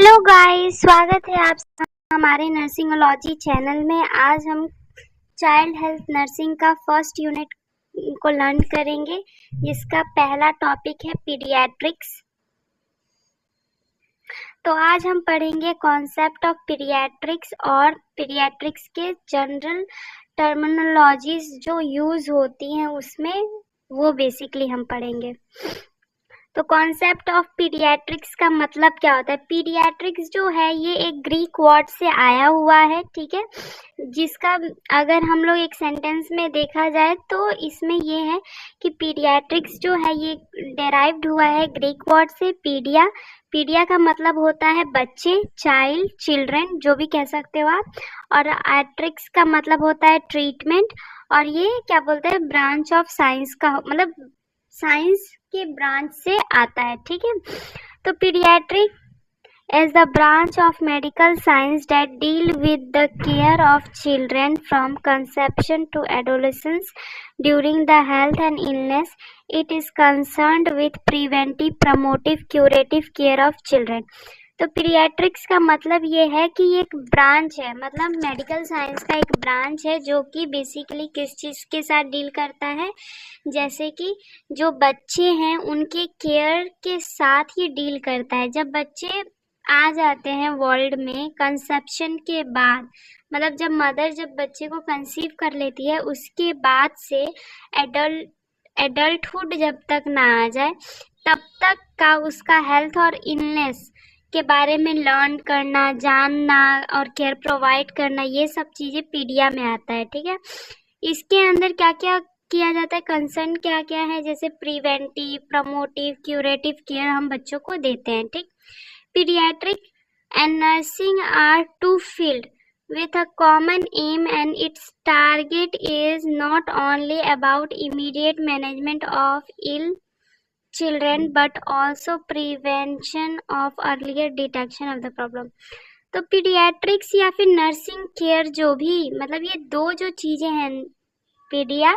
Hello guys, स्वागत है आप हमारे नर्सिंगोलॉजी चैनल में। आज हम चाइल्ड हेल्थ नर्सिंग का फर्स्ट यूनिट को लर्न करेंगे, जिसका पहला टॉपिक है पीडियाट्रिक्स। तो आज हम पढ़ेंगे कॉन्सेप्ट ऑफ पीडियाट्रिक्स और पीडियाट्रिक्स के जनरल टर्मिनोलॉजीज जो यूज होती हैं उसमें, वो बेसिकली हम पढ़ेंगे। तो कॉन्सेप्ट ऑफ पीडियाट्रिक्स का मतलब क्या होता है? पीडियाट्रिक्स जो है ये एक ग्रीक वर्ड से आया हुआ है, ठीक है, जिसका अगर हम लोग एक सेंटेंस में देखा जाए तो इसमें ये है कि पीडियाट्रिक्स जो है ये डेराइव्ड हुआ है ग्रीक वर्ड से पीडिया। पीडिया का मतलब होता है बच्चे, चाइल्ड, चिल्ड्रन, जो भी कह सकते हो आप। और एट्रिक्स का मतलब होता है ट्रीटमेंट। और ये क्या बोलते हैं, ब्रांच ऑफ साइंस का, मतलब साइंस के ब्रांच से आता है, ठीक है। तो paediatric is the branch of medical science that deal with the care of children from conception to adolescence during the health and illness. It is concerned with preventive, promotive, curative care of children. तो paediatrics का मतलब ये है कि ये एक branch है, मतलब मेडिकल साइंस का एक ब्रांच है जो कि बेसिकली किस चीज़ के साथ डील करता है, जैसे कि जो बच्चे हैं उनके केयर के साथ ये डील करता है। जब बच्चे आ जाते हैं वर्ल्ड में कंसेप्शन के बाद, मतलब जब मदर जब बच्चे को कंसीव कर लेती है उसके बाद से एडल्टहुड जब तक ना आ जाए तब तक का उसका हेल्थ और इलनेस के बारे में लर्न करना, जानना और केयर प्रोवाइड करना, ये सब चीज़ें पीडिया में आता है, ठीक है। इसके अंदर क्या क्या किया जाता है, कंसर्न क्या क्या है, जैसे प्रिवेंटिव, प्रमोटिव, क्यूरेटिव केयर हम बच्चों को देते हैं, ठीक। Pediatric and nursing are two fields with a common aim, and its target is not only about immediate management of ill children but also prevention of earlier detection of the problem. तो paediatrics या फिर nursing care जो भी, मतलब ये दो जो चीज़ें हैं, पीडिया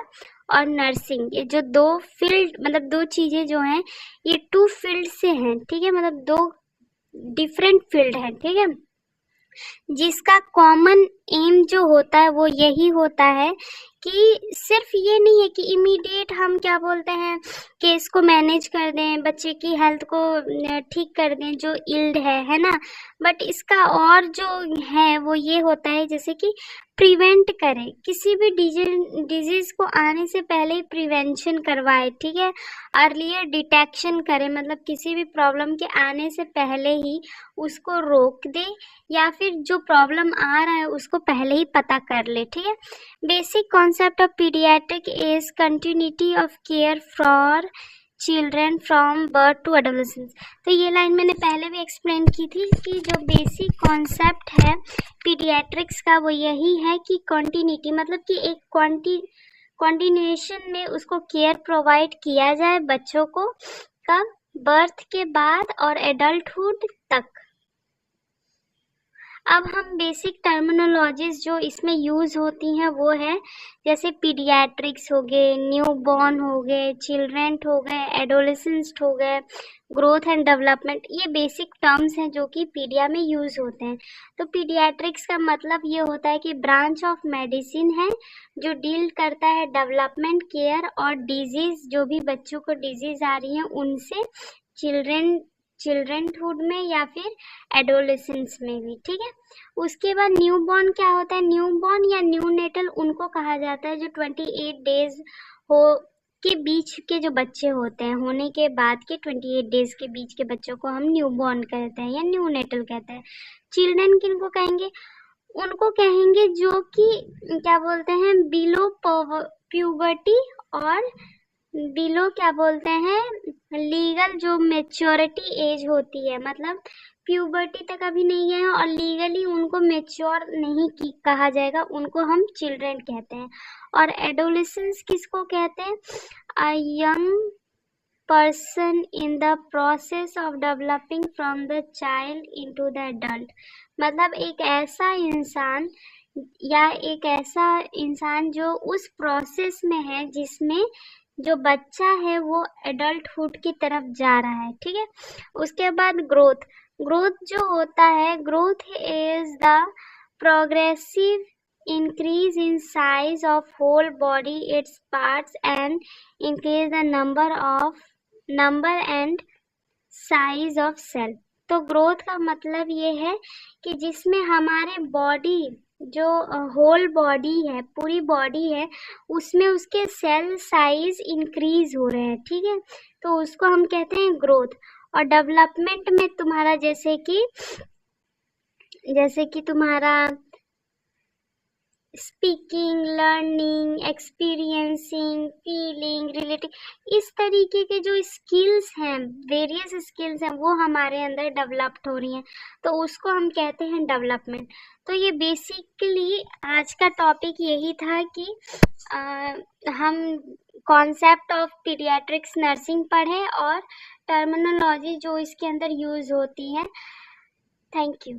और नर्सिंग, ये जो दो फील्ड, मतलब दो चीज़ें जो हैं ये टू फील्ड से हैं, ठीक है, मतलब दो डिफरेंट फील्ड है, ठीक है, जिसका कॉमन एम जो होता है वो यही होता है कि सिर्फ ये नहीं है कि इमीडिएट हम क्या बोलते हैं केस को मैनेज कर दें, बच्चे की हेल्थ को ठीक कर दें जो इल्ड है ना, बट इसका और जो है वो ये होता है जैसे कि प्रिवेंट करें, किसी भी डिजीज को आने से पहले ही प्रिवेंशन करवाए, ठीक है, अर्लियर डिटेक्शन करें, मतलब किसी भी प्रॉब्लम के आने से पहले ही उसको रोक दे या फिर जो प्रॉब्लम आ रहा है उसको पहले ही पता कर ले, ठीक है। Basic concept of paediatric is continuity of care for children from birth to adolescence. तो ये लाइन मैंने पहले भी एक्सप्लेन की थी कि जो बेसिक कॉन्सेप्ट है पीडियाट्रिक्स का वो यही है कि कंटिन्यूटी, मतलब कि एक कॉन्टिन्यूएशन में उसको केयर प्रोवाइड किया जाए बच्चों को, कब, बर्थ के बाद और एडल्टहुड तक। अब हम बेसिक टर्मिनोलॉजीज जो इसमें यूज होती हैं वो है जैसे पीडियाट्रिक्स हो गए, न्यूबॉर्न हो गए, चिल्ड्रन हो गए, एडोलेसेंस हो गए, ग्रोथ एंड डेवलपमेंट, ये बेसिक टर्म्स हैं जो कि पीडिया में यूज होते हैं। तो पीडियाट्रिक्स का मतलब ये होता है कि ब्रांच ऑफ मेडिसिन है जो डील करता है डेवलपमेंट, केयर और डिजीज, जो भी बच्चों को डिजीज आ रही है उनसे, चिल्ड्रनहुड में या फिर एडोलेसेंस में भी, ठीक है। उसके बाद न्यूबॉर्न क्या होता है, न्यूबॉर्न या न्यूनेटल उनको कहा जाता है जो 28 डेज हो के बीच के जो बच्चे होते हैं, होने के बाद के 28 डेज के बीच के बच्चों को हम न्यूबॉर्न कहते हैं या न्यूनेटल कहते हैं। चिल्ड्रन किनको कहेंगे, उनको कहेंगे जो कि क्या बोलते हैं बिलो प्यूबर्टी और बिलो क्या बोलते हैं लीगल जो मेच्योरिटी एज होती है, मतलब प्यूबर्टी तक अभी नहीं गए हैं और लीगली उनको मेच्योर नहीं कहा जाएगा, उनको हम चिल्ड्रन कहते हैं। और एडोलेसेंस किसको कहते हैं, a young person in the process of developing from the child into the adult, मतलब एक ऐसा इंसान या एक ऐसा इंसान जो उस प्रोसेस में है जिसमें जो बच्चा है वो एडल्टहुड की तरफ जा रहा है, ठीक है। उसके बाद ग्रोथ, ग्रोथ जो होता है, growth is the progressive increase in size of whole body, its parts, and increase the number and size of cell। तो ग्रोथ का मतलब ये है कि जिसमें हमारे बॉडी जो होल बॉडी है, पूरी बॉडी है, उसमें उसके सेल साइज इंक्रीज हो रहे हैं, ठीक है, तो उसको हम कहते हैं ग्रोथ। और डेवलपमेंट में तुम्हारा जैसे कि तुम्हारा speaking, learning, experiencing, feeling, relating, इस तरीके के जो स्किल्स हैं, वेरियस स्किल्स हैं, वो हमारे अंदर डेवलप्ड हो रही हैं, तो उसको हम कहते हैं डेवलपमेंट। तो ये बेसिकली आज का टॉपिक यही था कि हम कॉन्सेप्ट ऑफ पीडियाट्रिक्स नर्सिंग पढ़ें और टर्मिनोलॉजी जो इसके अंदर यूज होती है। Thank you.